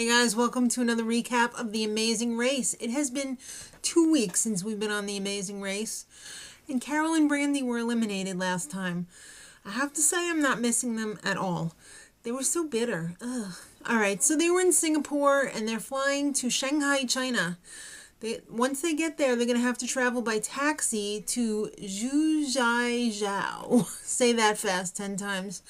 Hey guys, welcome to another recap of The Amazing Race. It has been 2 weeks since we've been on The Amazing Race, and Carol and Brandy were eliminated last time. I have to say I'm not missing them at all. They were so bitter. Ugh. Alright, so they were in Singapore and they're flying to Shanghai, China. Once they get there, they're going to have to travel by taxi to ZhuJiaJao. Say that fast 10 times.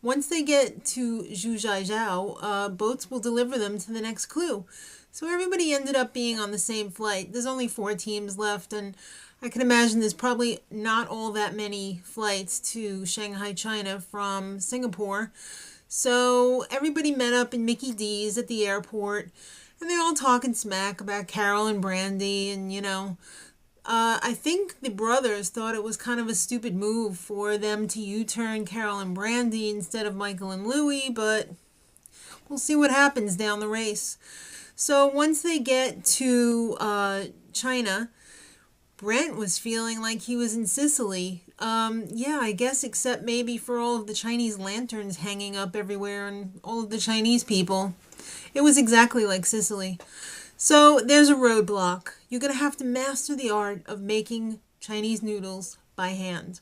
Once they get to ZhuJiaJao, boats will deliver them to the next clue. So everybody ended up being on the same flight. There's only 4 teams left, and I can imagine there's probably not all that many flights to Shanghai, China from Singapore. So everybody met up in Mickey D's at the airport, and they're all talking smack about Carol and Brandy, and I think the brothers thought it was kind of a stupid move for them to U-turn Carol and Brandy instead of Michael and Louie, but we'll see what happens down the race. So once they get to China, Brent was feeling like he was in Sicily. Yeah, I guess except maybe for all of the Chinese lanterns hanging up everywhere and all of the Chinese people. It was exactly like Sicily. So there's a roadblock. You're going to have to master the art of making Chinese noodles by hand.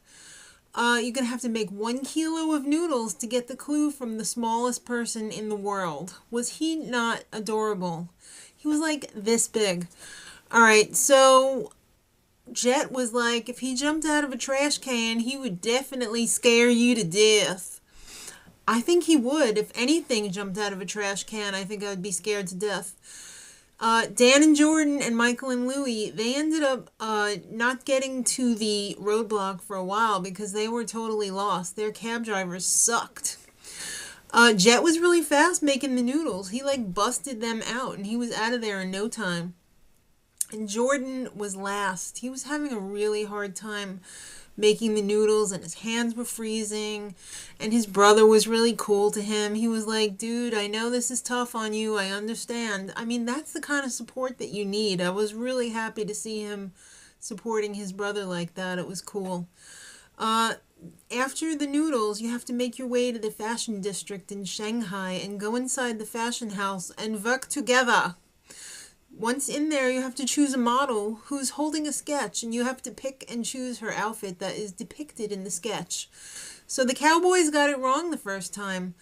You're going to have to make 1 kilo of noodles to get the clue from the smallest person in the world. Was he not adorable? He was like this big. Alright, so Jet was like, if he jumped out of a trash can, he would definitely scare you to death. I think he would. If anything jumped out of a trash can, I think I would be scared to death. Dan and Jordan and Michael and Louie, they ended up not getting to the roadblock for a while because they were totally lost. Their cab drivers sucked. Jet was really fast making the noodles. He like busted them out and he was out of there in no time. And Jordan was last. He was having a really hard time making the noodles and his hands were freezing, and his brother was really cool to him. He was like, dude, I know this is tough on you, I understand. I mean, that's the kind of support that you need. I was really happy to see him supporting his brother like that. It was cool. After the noodles, you have to make your way to the fashion district in Shanghai and go inside the fashion house and work together. Once in there, you have to choose a model who's holding a sketch, and you have to pick and choose her outfit that is depicted in the sketch. So the cowboys got it wrong the first time,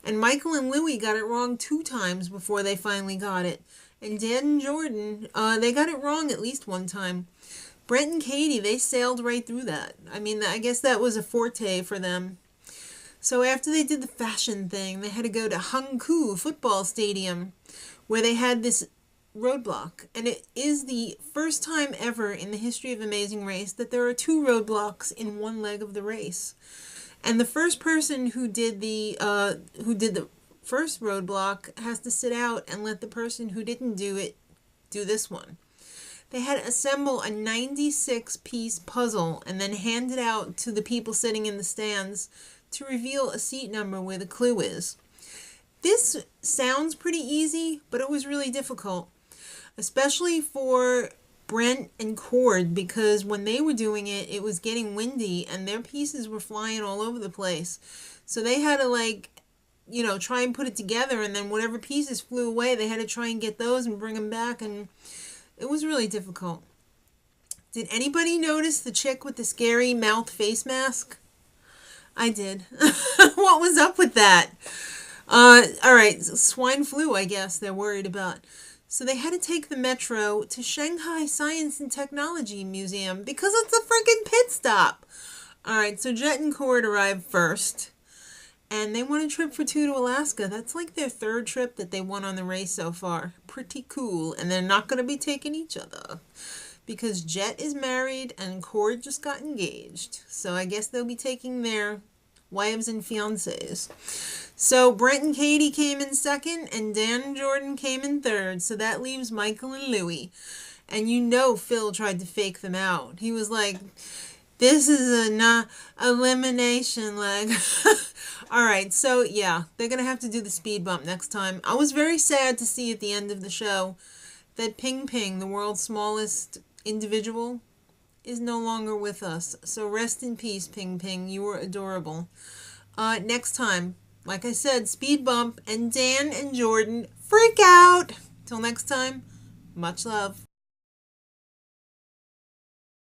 and Michael and Louie got it wrong 2 times before they finally got it. And Dan and Jordan, they got it wrong at least 1 time. Brent and Katie, they sailed right through that. I mean, I guess that was a forte for them. So after they did the fashion thing, they had to go to Hongkou Football Stadium, where they had this roadblock, and it is the first time ever in the history of Amazing Race that there are 2 roadblocks in 1 leg of the race. And the first person who did the first roadblock has to sit out and let the person who didn't do it do this one. They had to assemble a 96-piece puzzle and then hand it out to the people sitting in the stands to reveal a seat number where the clue is. This sounds pretty easy, but it was really difficult. Especially for Brent and Cord, because when they were doing it, it was getting windy and their pieces were flying all over the place. So they had to try and put it together, and then whatever pieces flew away, they had to try and get those and bring them back, and it was really difficult. Did anybody notice the chick with the scary mouth face mask? I did. What was up with that? Alright, swine flu, I guess they're worried about. So they had to take the metro to Shanghai Science and Technology Museum because it's a freaking pit stop. Alright, so Jet and Cord arrived first. And they won a trip for 2 to Alaska. That's like their 3rd trip that they won on the race so far. Pretty cool. And they're not going to be taking each other, because Jet is married and Cord just got engaged. So I guess they'll be taking their wives and fiancés. So Brent and Katie came in 2nd, and Dan and Jordan came in 3rd. So that leaves Michael and Louie. And Phil tried to fake them out. He was like, this is a elimination leg. Alright, so yeah, they're going to have to do the speed bump next time. I was very sad to see at the end of the show that Ping Ping, the world's smallest individual, is no longer with us. So rest in peace, Ping Ping. You were adorable. Next time, Like I said, speed bump, and Dan and Jordan freak out. Till next time, much love.